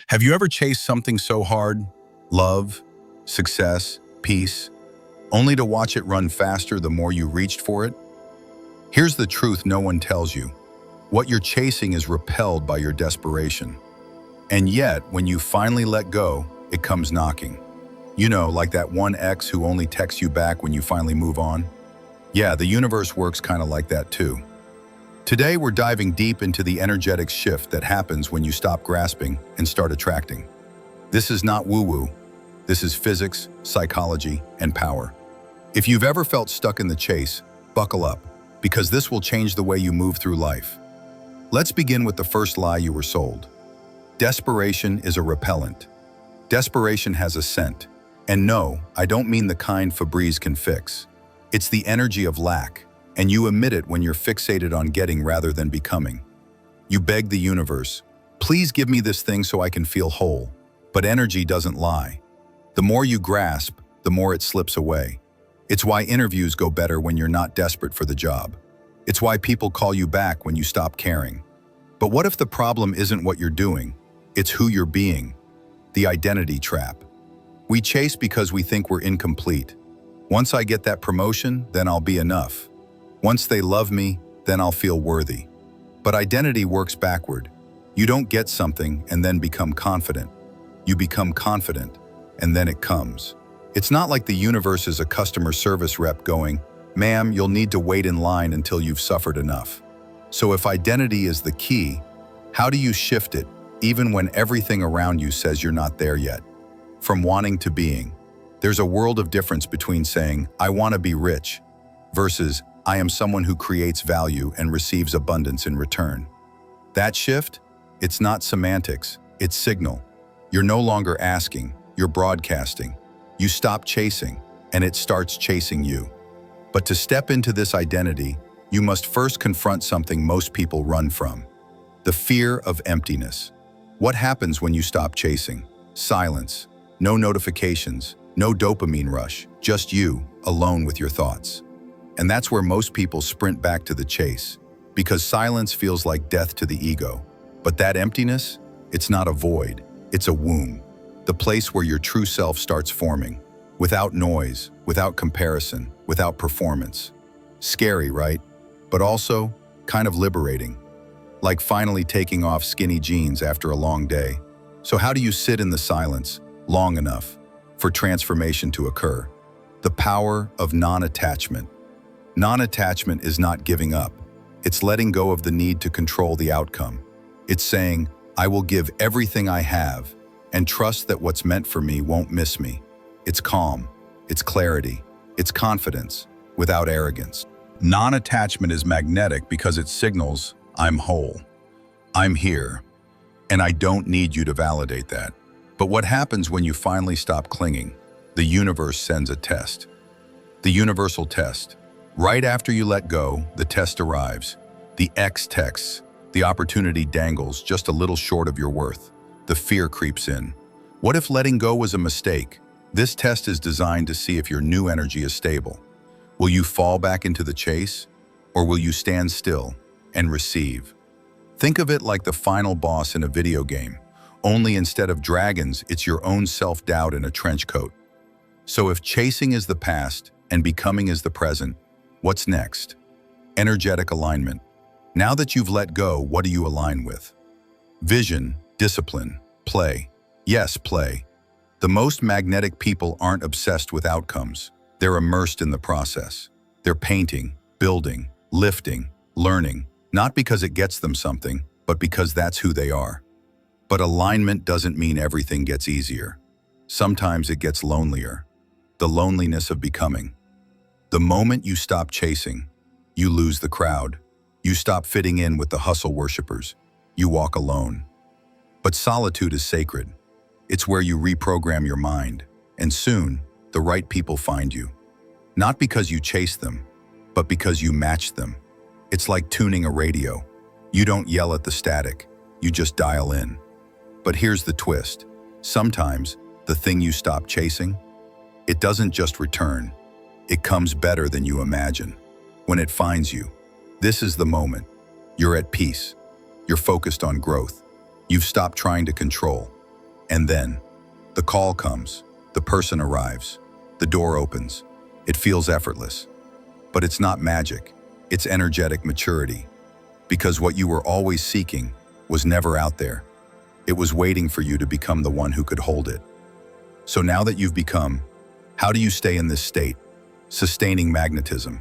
Have you ever chased something so hard, love, success, peace, only to watch it run faster the more you reached for it? Here's the truth no one tells you. What you're chasing is repelled by your desperation. And yet, when you finally let go, it comes knocking. You know, like that one ex who only texts you back when you finally move on? Yeah, the universe works kind of like that too. Today, we're diving deep into the energetic shift that happens when you stop grasping and start attracting. This is not woo-woo. This is physics, psychology, and power. If you've ever felt stuck in the chase, buckle up, because this will change the way you move through life. Let's begin with the first lie you were sold. Desperation is a repellent. Desperation has a scent. And no, I don't mean the kind Febreze can fix. It's the energy of lack, and you emit it when you're fixated on getting rather than becoming. You beg the universe, please give me this thing so I can feel whole. But energy doesn't lie. The more you grasp, the more it slips away. It's why interviews go better when you're not desperate for the job. It's why people call you back when you stop caring. But what if the problem isn't what you're doing? It's who you're being. The identity trap. We chase because we think we're incomplete. Once I get that promotion, then I'll be enough. Once they love me, then I'll feel worthy. But identity works backward. You don't get something and then become confident. You become confident, and then it comes. It's not like the universe is a customer service rep going, "Ma'am, you'll need to wait in line until you've suffered enough." So if identity is the key, how do you shift it, even when everything around you says you're not there yet? From wanting to being. There's a world of difference between saying, "I want to be rich," versus, "I am someone who creates value and receives abundance in return." That shift? It's not semantics, it's signal. You're no longer asking, you're broadcasting. You stop chasing, and it starts chasing you. But to step into this identity, you must first confront something most people run from: the fear of emptiness. What happens when you stop chasing? Silence. No notifications, no dopamine rush, just you, alone with your thoughts. And that's where most people sprint back to the chase, because silence feels like death to the ego. But that emptiness, it's not a void, it's a womb, the place where your true self starts forming, without noise, without comparison, without performance. Scary, right? But also kind of liberating, like finally taking off skinny jeans after a long day. So how do you sit in the silence long enough for transformation to occur? The power of non-attachment. Non-attachment is not giving up. It's letting go of the need to control the outcome. It's saying, "I will give everything I have and trust that what's meant for me won't miss me." It's calm, it's clarity, it's confidence, without arrogance. Non-attachment is magnetic because it signals, "I'm whole, I'm here, and I don't need you to validate that." But what happens when you finally stop clinging? The universe sends a test. The universal test. Right after you let go, the test arrives. The X texts. The opportunity dangles just a little short of your worth. The fear creeps in. What if letting go was a mistake? This test is designed to see if your new energy is stable. Will you fall back into the chase? Or will you stand still and receive? Think of it like the final boss in a video game. Only instead of dragons, it's your own self-doubt in a trench coat. So if chasing is the past and becoming is the present, what's next? Energetic alignment. Now that you've let go, what do you align with? Vision, discipline, play. Yes, play. The most magnetic people aren't obsessed with outcomes. They're immersed in the process. They're painting, building, lifting, learning, not because it gets them something, but because that's who they are. But alignment doesn't mean everything gets easier. Sometimes it gets lonelier. The loneliness of becoming. The moment you stop chasing, you lose the crowd. You stop fitting in with the hustle worshippers. You walk alone. But solitude is sacred. It's where you reprogram your mind, and soon, the right people find you. Not because you chase them, but because you match them. It's like tuning a radio. You don't yell at the static, you just dial in. But here's the twist. Sometimes, the thing you stop chasing, it doesn't just return. It comes better than you imagine. When it finds you, this is the moment. You're at peace. You're focused on growth. You've stopped trying to control. And then, the call comes, the person arrives, the door opens. It feels effortless. But it's not magic, it's energetic maturity. Because what you were always seeking was never out there. It was waiting for you to become the one who could hold it. So now that you've become, how do you stay in this state? Sustaining magnetism.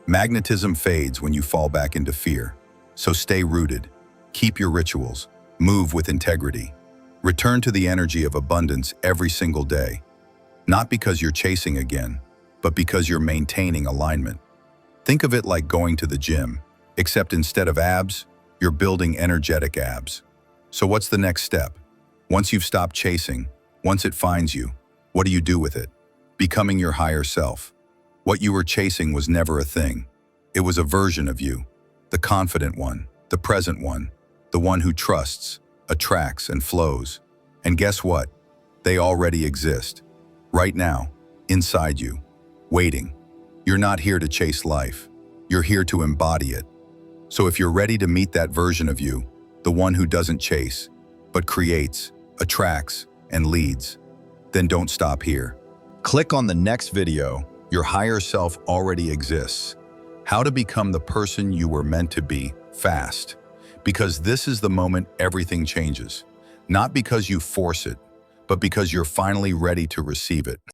Magnetism fades when you fall back into fear. So stay rooted. Keep your rituals. Move with integrity. Return to the energy of abundance every single day. Not because you're chasing again, but because you're maintaining alignment. Think of it like going to the gym, except instead of abs, you're building energetic abs. So what's the next step? Once you've stopped chasing, once it finds you, what do you do with it? Becoming your higher self. What you were chasing was never a thing. It was a version of you, the confident one, the present one, the one who trusts, attracts, and flows. And guess what? They already exist. Right now, inside you, waiting. You're not here to chase life. You're here to embody it. So if you're ready to meet that version of you, the one who doesn't chase, but creates, attracts, and leads, then don't stop here. Click on the next video. Your higher self already exists. How to become the person you were meant to be fast. Because this is the moment everything changes. Not because you force it, but because you're finally ready to receive it.